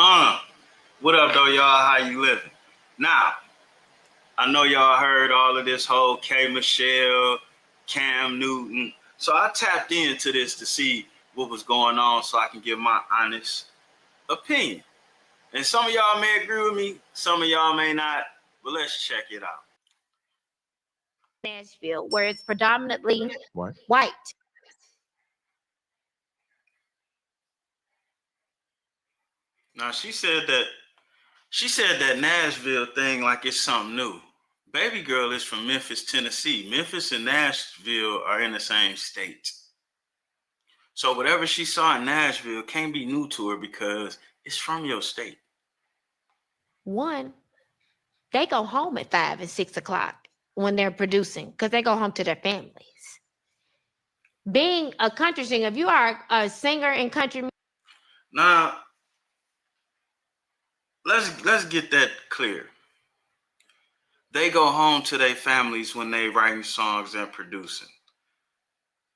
Uh, what up, though, y'all? How you living? Now, I know y'all heard all of this whole K. Michelle, Cam Newton. So I tapped into this to see what was going on so I can give my honest opinion. And some of y'all may agree with me, some of y'all may not, but let's check it out. Nashville, where it's predominantly What? white. Now she said that Nashville thing like it's something new. Baby girl is from Memphis, Tennessee. Memphis and Nashville are in the same state. So whatever she saw in Nashville can't be new to her because it's from your state. One, they go home at 5 and 6 o'clock when they're producing because they go home to their families. Being a country singer, if you are a singer in country music. Now, let's get that clear. They go home to their families when they writing songs and producing.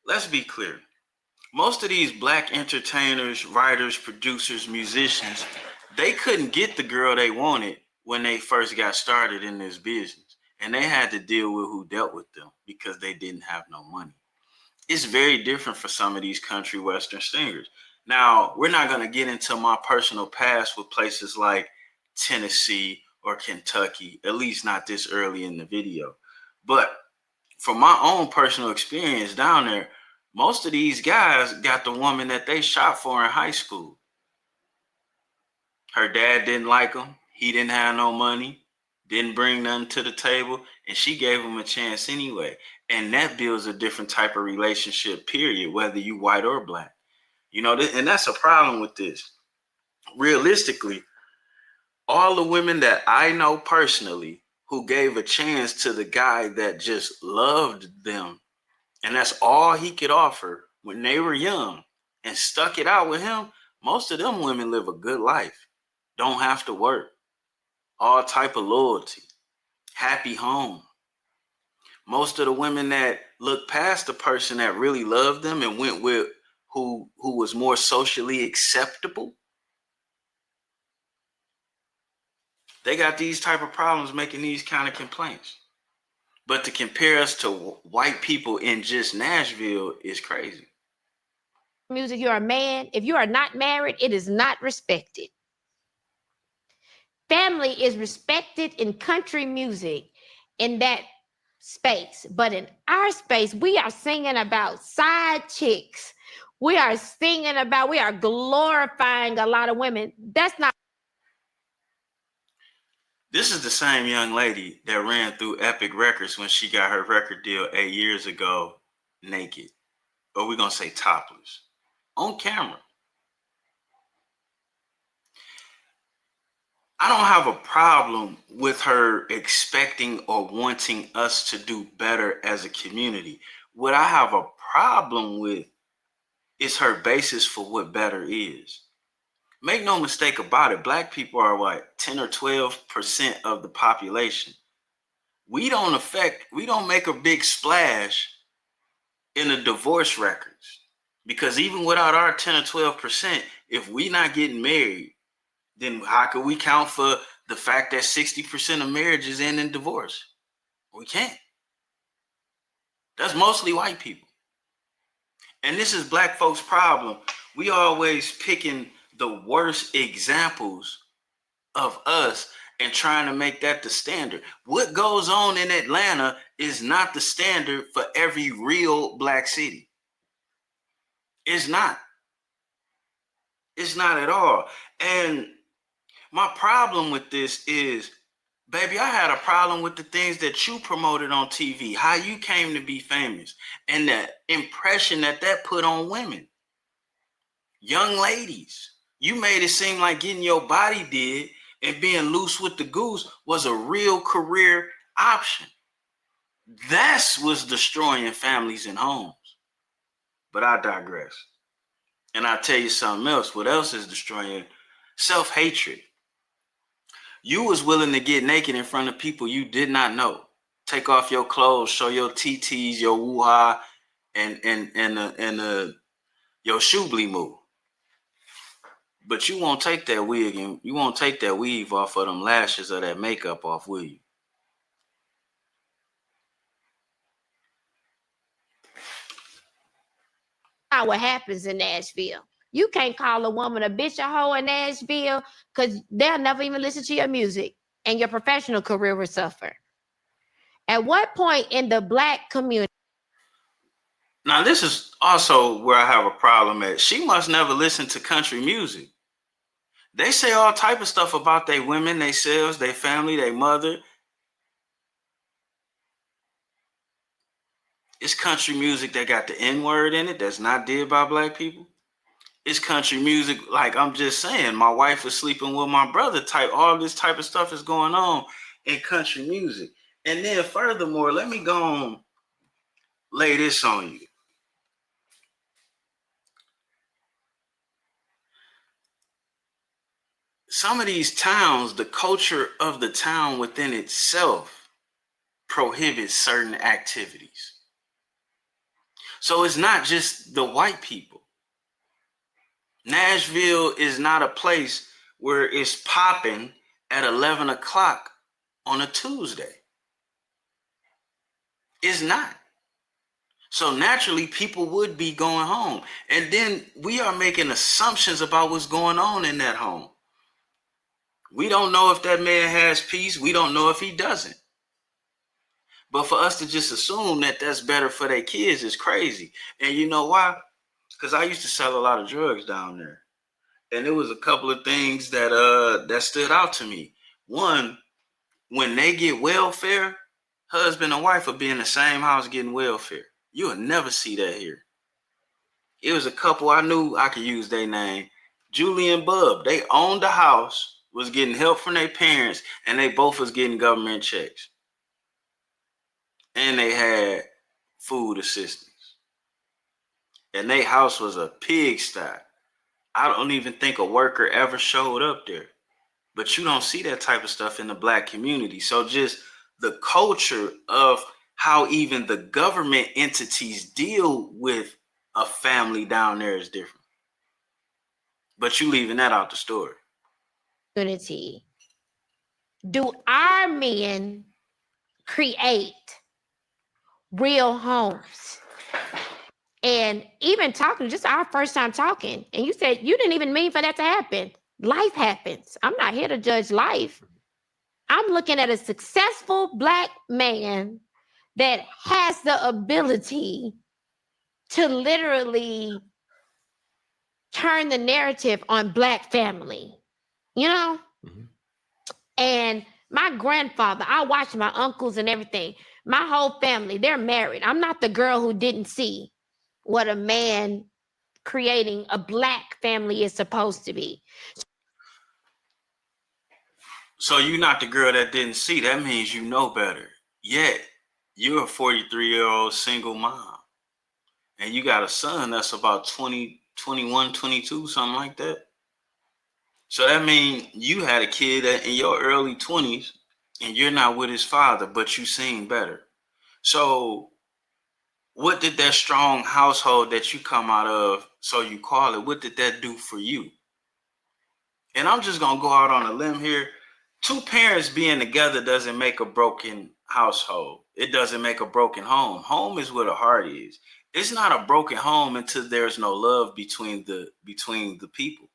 Let's be clear. Most of these black entertainers, writers, producers, musicians, they couldn't get the girl they wanted when they first got started in this business. And they had to deal with who dealt with them because they didn't have no money. It's very different for some of these country western singers. Now, we're not going to get into my personal past with places like Tennessee or Kentucky, at least not this early in the video. But from my own personal experience down there, most of these guys got the woman that they shot for in high school. Her dad didn't like him. He didn't have no money, didn't bring nothing to the table, and she gave him a chance anyway. And that builds a different type of relationship, period, whether you white or black. You know, and that's a problem with this. Realistically, all the women that I know personally who gave a chance to the guy that just loved them, and that's all he could offer when they were young, and stuck it out with him, most of them women live a good life. Don't have to work. All type of loyalty. Happy home. Most of the women that looked past the person that really loved them and went with who was more socially acceptable, they got these type of problems making these kind of complaints. But to compare us to white people in just Nashville is crazy. Music, you're a man. If you are not married, it is not respected. Family is respected in country music in that space. But in our space, we are singing about side chicks. We are glorifying a lot of women. That's not. This is the same young lady that ran through Epic Records when she got her record deal 8 years ago, naked. Or we're going to say topless. On camera. I don't have a problem with her expecting or wanting us to do better as a community. What I have a problem with is her basis for what better is. Make no mistake about it, black people are what, 10 or 12% of the population. We don't make a big splash in the divorce records. Because even without our 10 or 12%, if we not getting married, then how can we count for the fact that 60% of marriages end in divorce? We can't. That's mostly white people. And this is black folks' problem. We always picking the worst examples of us and trying to make that the standard. What goes on in Atlanta is not the standard for every real black city. It's not. It's not at all. And my problem with this is, baby, I had a problem with the things that you promoted on TV, how you came to be famous, and the impression that put on women. Young ladies, you made it seem like getting your body did and being loose with the goose was a real career option. That's what's destroying families and homes. But I digress. And I'll tell you something else. What else is destroying? Self-hatred. You was willing to get naked in front of people you did not know. Take off your clothes, show your TTs, your woo-ha, and your shoobly move. But you won't take that wig and you won't take that weave off of them lashes or that makeup off, will you? Not what happens in Nashville. You can't call a woman a bitch or hoe in Nashville because they'll never even listen to your music and your professional career will suffer. At what point in the black community? Now, this is also where I have a problem at. She must never listen to country music. They say all type of stuff about their women, themselves, their family, their mother. It's country music that got the N word in it that's not did by black people. It's country music, like I'm just saying, my wife was sleeping with my brother type. All this type of stuff is going on in country music. And then furthermore, let me go on lay this on you. Some of these towns, the culture of the town within itself prohibits certain activities. So it's not just the white people. Nashville is not a place where it's popping at 11 o'clock on a Tuesday. It's not. So naturally, people would be going home. And then we are making assumptions about what's going on in that home. We don't know if that man has peace. We don't know if he doesn't. But for us to just assume that that's better for their kids is crazy. And you know why? Because I used to sell a lot of drugs down there. And there was a couple of things that stood out to me. One, when they get welfare, husband and wife will be in the same house getting welfare. You will never see that here. It was a couple I knew, I could use their name, Julie and Bub. They owned the house, was getting help from their parents, and they both was getting government checks. And they had food assistance. And their house was a pigsty. I don't even think a worker ever showed up there. But you don't see that type of stuff in the black community. So just the culture of how even the government entities deal with a family down there is different. But you leaving that out the story. Unity. Do our men create real homes? And even talking, just our first time talking, and you said you didn't even mean for that to happen. Life happens. I'm not here to judge life. I'm looking at a successful black man that has the ability to literally turn the narrative on black family, you know? Mm-hmm. And my grandfather, I watched my uncles and everything. My whole family, they're married. I'm not the girl who didn't see what a man creating a black family is supposed to be. So you're not the girl that didn't see. That means you know better. Yet you're a 43-year-old single mom. And you got a son that's about 20, 21, 22, something like that. So that means you had a kid in your early 20s and you're not with his father, but you seen better. So what did that strong household that you come out of, so you call it, what did that do for you? And I'm just going to go out on a limb here. Two parents being together doesn't make a broken household. It doesn't make a broken home. Home is where the heart is. It's not a broken home until there's no love between the people.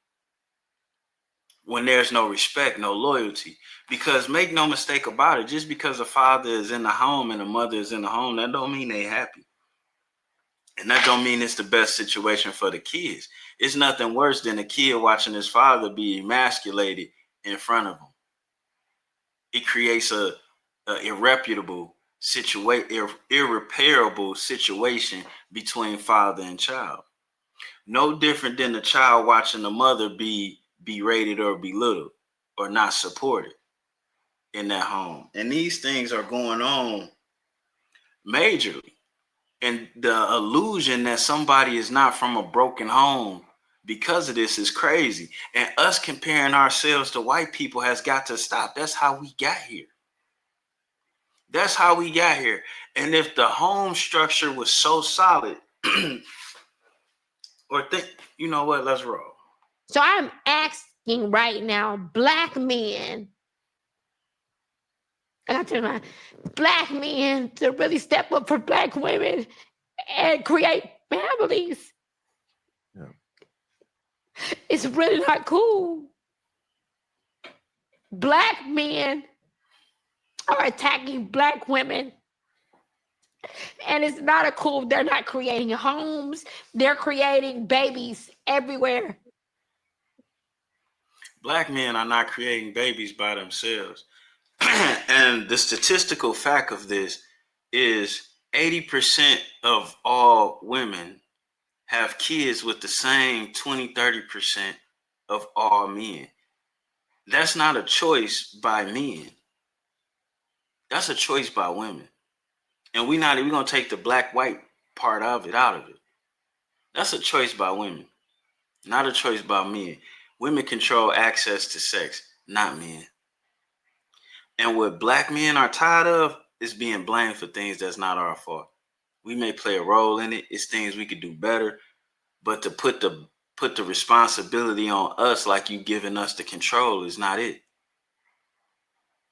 When there's no respect, no loyalty. Because make no mistake about it, just because a father is in the home and a mother is in the home, that don't mean they happy. And that don't mean it's the best situation for the kids. It's nothing worse than a kid watching his father be emasculated in front of him. It creates a irreparable situation between father and child. No different than the child watching the mother be berated or belittled or not supported in that home. And these things are going on majorly. And the illusion that somebody is not from a broken home because of this is crazy. And us comparing ourselves to white people has got to stop. That's how we got here. That's how we got here. And if the home structure was so solid, or think, you know what, let's roll. So I'm asking right now, black men, I got to my black men to really step up for black women and create families. Yeah. It's really not cool. Black men are attacking black women. And it's not a cool, they're not creating homes, they're creating babies everywhere. Black men are not creating babies by themselves. And the statistical fact of this is 80% of all women have kids with the same 20-30% of all men. That's not a choice by men. That's a choice by women. And we're gonna take the black white part of it out of it. That's a choice by women, not a choice by men. Women control access to sex, not men. And what black men are tired of is being blamed for things that's not our fault. We may play a role in it. It's things we could do better, but to put the responsibility on us like you giving us the control is not it.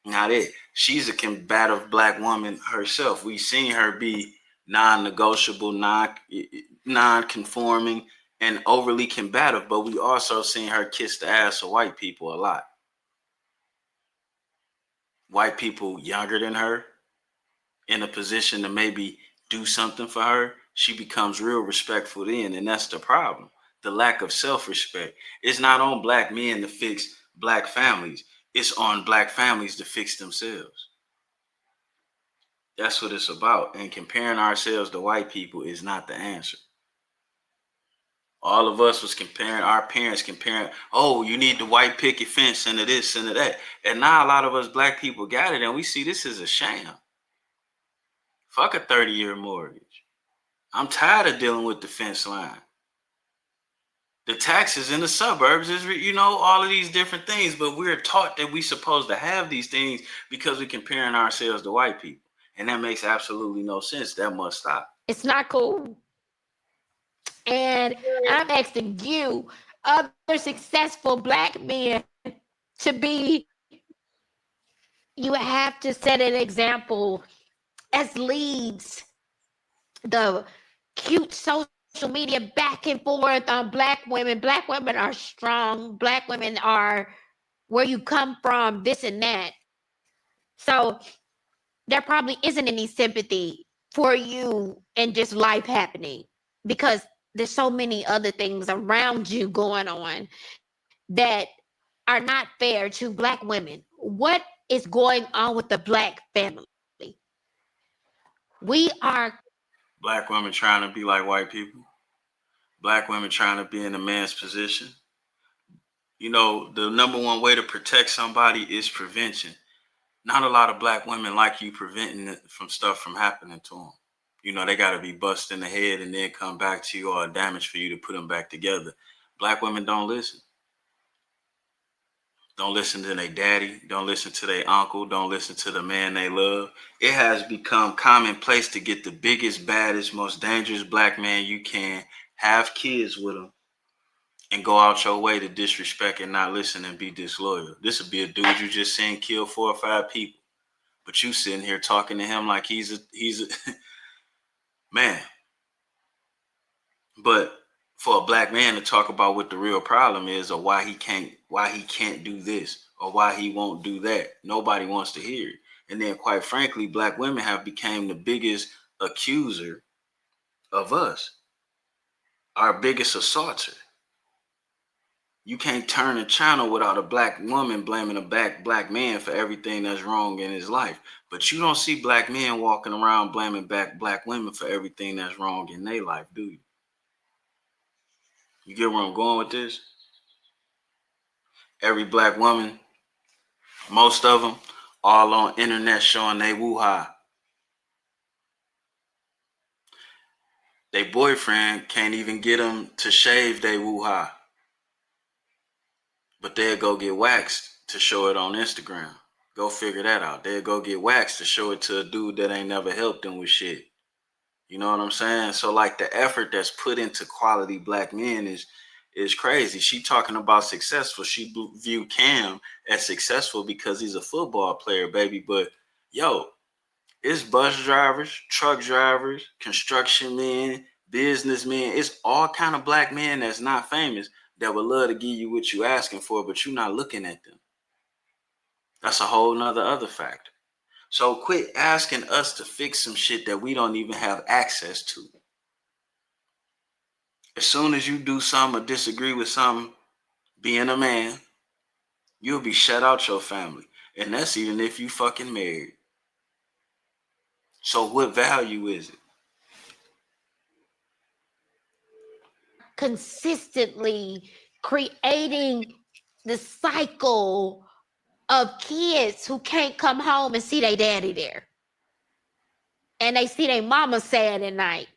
Not it. She's a combative black woman herself. We've seen her be non-negotiable, non-conforming, and overly combative, but we also seen her kiss the ass of white people a lot. White people younger than her in a position to maybe do something for her, she becomes real respectful then, and that's the problem. The lack of self-respect. It's not on black men to fix black families. It's on black families to fix themselves. That's what it's about. And comparing ourselves to white people is not the answer. All of us was comparing, our parents comparing, oh, you need the white picket fence and this and that. And now a lot of us black people got it and we see this is a sham. Fuck a 30-year mortgage. I'm tired of dealing with the fence line. The taxes in the suburbs is, all of these different things, but we're taught that we're supposed to have these things because we're comparing ourselves to white people. And that makes absolutely no sense. That must stop. It's not cool. And I'm asking you, other successful black men, to be, you have to set an example as leads. The cute social media back and forth on black women. Black women are strong. Black women are where you come from, this and that. So there probably isn't any sympathy for you and just life happening because there's so many other things around you going on that are not fair to black women. What is going on with the black family? We are Black women trying to be like white people. Black women trying to be in a man's position. The number one way to protect somebody is prevention. Not a lot of black women like you preventing it from stuff from happening to them. They got to be busted in the head and then come back to you or damage for you to put them back together. Black women don't listen. Don't listen to their daddy. Don't listen to their uncle. Don't listen to the man they love. It has become commonplace to get the biggest, baddest, most dangerous black man you can, have kids with him, and go out your way to disrespect and not listen and be disloyal. This would be a dude you just seen kill 4 or 5 people, but you sitting here talking to him like he's a man. But for a black man to talk about what the real problem is, or why he can't do this, or why he won't do that, nobody wants to hear it. And then, quite frankly, black women have become the biggest accuser of us, our biggest assaulter. You can't turn a channel without a black woman blaming a black man for everything that's wrong in his life. But you don't see black men walking around blaming black women for everything that's wrong in their life, do you? You get where I'm going with this? Every black woman, most of them, all on internet showing they woo-ha. They boyfriend can't even get them to shave they woo-ha. But they'll go get waxed to show it on Instagram. Go figure that out. They'll go get waxed to show it to a dude that ain't never helped them with shit. You know what I'm saying? So like the effort that's put into quality black men is is crazy. She talking about successful. She viewed Cam as successful because he's a football player, baby. But yo, it's bus drivers, truck drivers, construction men, businessmen. It's all kind of black men that's not famous that would love to give you what you asking for, but you're not looking at them. That's a whole nother other factor. So quit asking us to fix some shit that we don't even have access to. As soon as you do something or disagree with something, being a man, you'll be shut out your family. And that's even if you fucking married. So what value is it? Consistently creating the cycle of kids who can't come home and see their daddy there. And they see their mama sad at night.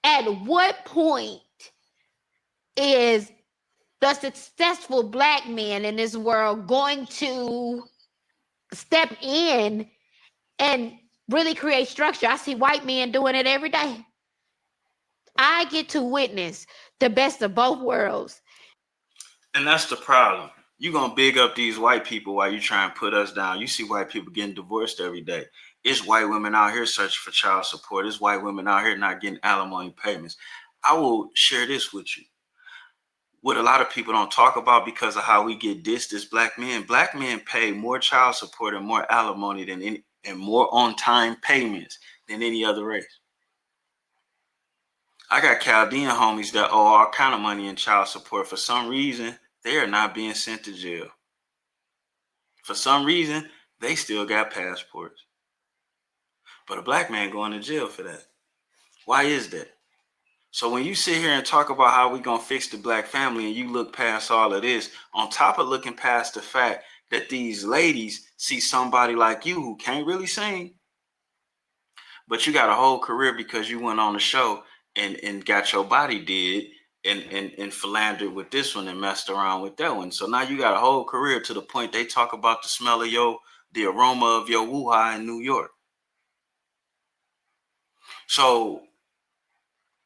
At what point is the successful black man in this world going to step in and really create structure? I see white men doing it every day. I get to witness the best of both worlds. And that's the problem. You gonna big up these white people while you try and put us down. You see white people getting divorced every day. It's white women out here searching for child support. It's white women out here not getting alimony payments. I will share this with you. What a lot of people don't talk about because of how we get dissed as black men. Black men pay more child support and more alimony than any, and more on time payments than any other race. I got Chaldean homies that owe all kind of money in child support. For some reason, they are not being sent to jail. For some reason, they still got passports. But a black man going to jail for that. Why is that? So when you sit here and talk about how we gonna fix the black family and you look past all of this, on top of looking past the fact that these ladies see somebody like you who can't really sing, but you got a whole career because you went on the show and got your body did and philandered with this one and messed around with that one. So now you got a whole career to the point they talk about the smell of the aroma of your woo-ha in New York. So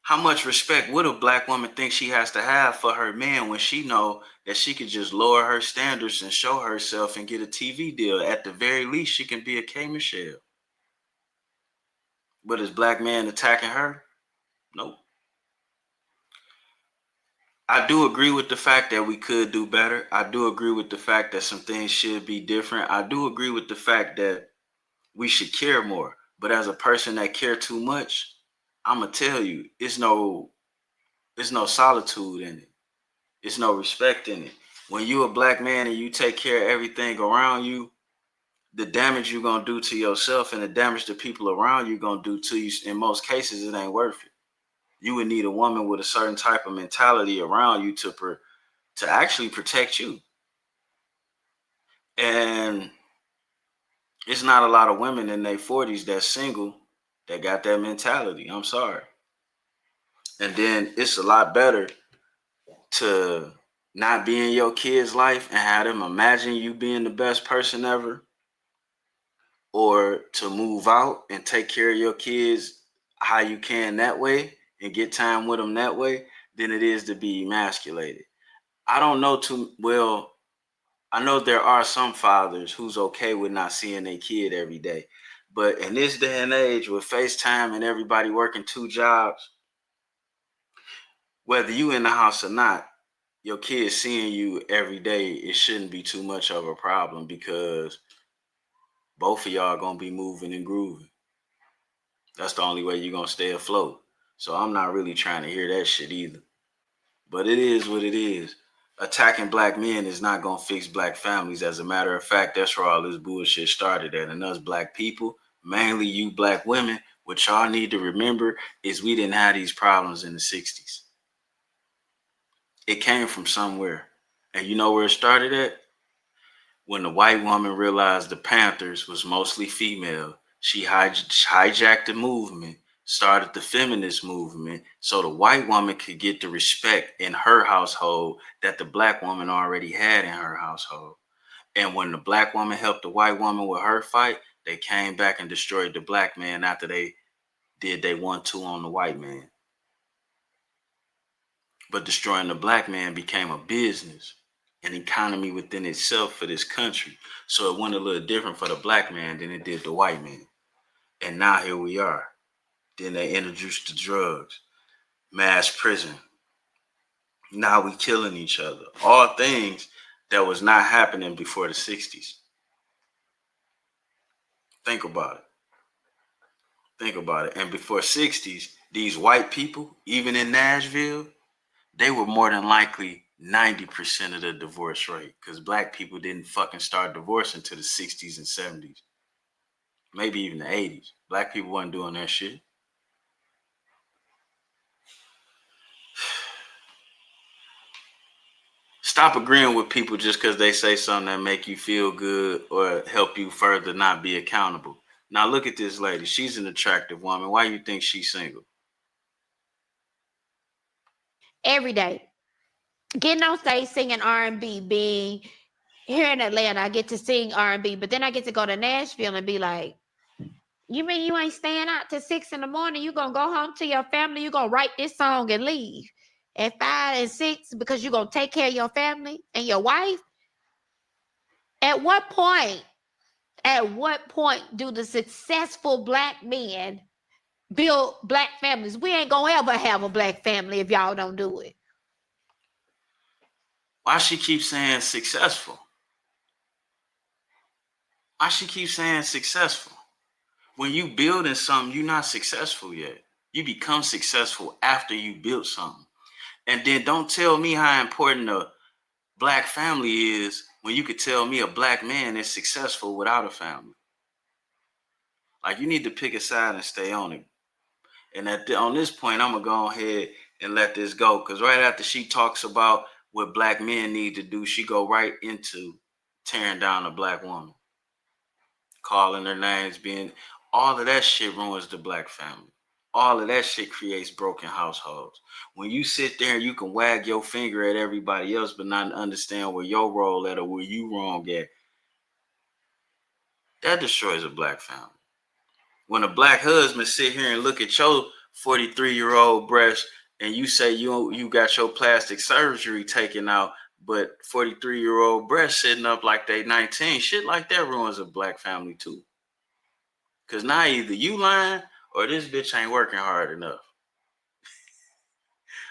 how much respect would a black woman think she has to have for her man when she know that she could just lower her standards and show herself and get a TV deal? At the very least, she can be a K Michelle. But is black man attacking her? Nope. I do agree with the fact that we could do better. I do agree with the fact that some things should be different. I do agree with the fact that we should care more. But as a person that care too much, I'ma tell you, it's no solitude in it. It's no respect in it. When you a black man and you take care of everything around you, the damage you're gonna do to yourself and the damage the people around you gonna do to you, in most cases, it ain't worth it. You would need a woman with a certain type of mentality around you to actually protect you. And it's not a lot of women in their 40s that's single that got that mentality. I'm sorry. And then it's a lot better to not be in your kid's life and have them imagine you being the best person ever, or to move out and take care of your kids how you can that way and get time with them that way, than it is to be emasculated. I don't know too well. I know there are some fathers who's okay with not seeing their kid every day. But in this day and age with FaceTime and everybody working two jobs, whether you in the house or not, your kid seeing you every day, it shouldn't be too much of a problem because both of y'all gonna be moving and grooving. That's the only way you're gonna stay afloat. So I'm not really trying to hear that shit either. But it is what it is. Attacking black men is not gonna fix black families. As a matter of fact, that's where all this bullshit started at. And us black people, mainly you black women, what y'all need to remember is we didn't have these problems in the 60s. It came from somewhere. And you know where it started at? When the white woman realized the Panthers was mostly female, she hijacked the movement, started the feminist movement, so the white woman could get the respect in her household that the black woman already had in her household. And when the black woman helped the white woman with her fight, they came back and destroyed the black man after they did they 1-2 on the white man. But destroying the black man became a business, an economy within itself for this country. So it went a little different for the black man than it did the white man. And now here we are. Then they introduced the drugs, mass prison. Now we killing each other. All things that was not happening before the 60s. Think about it. Think about it. And before 60s, these white people, even in Nashville, they were more than likely 90% of the divorce rate because black people didn't fucking start divorcing until the 60s and 70s, maybe even the 80s. Black people wasn't doing that shit. Stop agreeing with people just because they say something that make you feel good or help you further not be accountable. Now look at this lady. She's an attractive woman. Why you think she's single? Every day. Getting on stage singing R&B, being here in Atlanta, I get to sing R&B, but then I get to go to Nashville and be like, you mean you ain't staying out till 6 in the morning? You gonna go home to your family? You gonna write this song and leave at 5 and 6 because you gonna take care of your family and your wife? At what point? At what point do the successful black men build black families? We ain't gonna ever have a black family if y'all don't do it. Why she keep saying successful? Why she keep saying successful? When you building something, you're not successful yet. You become successful after you build something. And then don't tell me how important a black family is when you could tell me a black man is successful without a family. Like, you need to pick a side and stay on it. And on this point, I'm gonna go ahead and let this go, because right after she talks about what black men need to do, she go right into tearing down a black woman, calling their names, being all of that shit ruins the black family. All of that shit creates broken households. When you sit there and you can wag your finger at everybody else but not understand where your role at or where you wrong at, that destroys a black family. When a black husband sit here and look at your 43-year-old breast and you say you got your plastic surgery taken out, but 43-year-old breast sitting up like they 19, shit like that ruins a black family too. Because now either you lying or this bitch ain't working hard enough.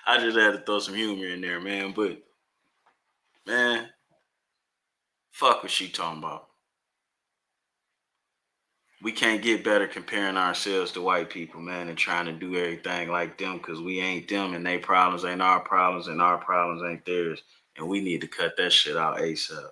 I just had to throw some humor in there, man. But, man, fuck what she talking about. We can't get better comparing ourselves to white people, man, and trying to do everything like them, because we ain't them and their problems ain't our problems and our problems ain't theirs. And we need to cut that shit out ASAP.